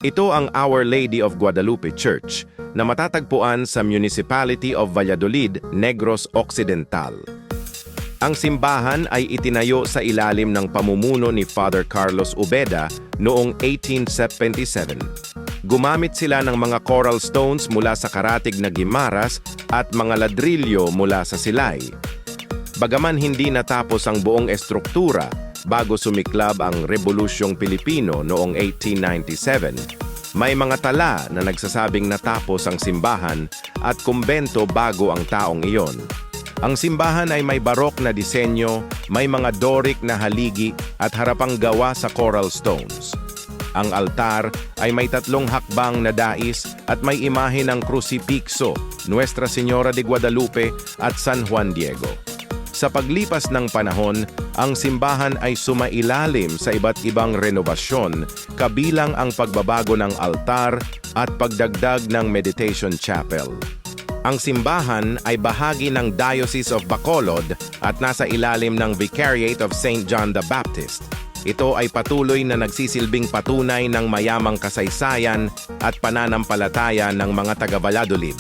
Ito ang Our Lady of Guadalupe Church na matatagpuan sa Municipality of Valladolid, Negros Occidental. Ang simbahan ay itinayo sa ilalim ng pamumuno ni Father Carlos Ubeda noong 1877. Gumamit sila ng mga coral stones mula sa karatig na Guimaras at mga ladrilyo mula sa Silay. Bagaman hindi natapos ang buong estruktura bago sumiklab ang Rebolusyong Pilipino noong 1897, may mga tala na nagsasabing natapos ang simbahan at kumbento bago ang taong iyon. Ang simbahan ay may barok na disenyo, may mga Doric na haligi at harapang gawa sa coral stones. Ang altar ay may 3 hakbang na dais at may imahe ng Crucifixo, Nuestra Señora de Guadalupe at San Juan Diego. Sa paglipas ng panahon, ang simbahan ay sumailalim sa iba't ibang renovasyon, kabilang ang pagbabago ng altar at pagdagdag ng meditation chapel. Ang simbahan ay bahagi ng Diocese of Bacolod at nasa ilalim ng Vicariate of St. John the Baptist. Ito ay patuloy na nagsisilbing patunay ng mayamang kasaysayan at pananampalataya ng mga taga-Valladolid.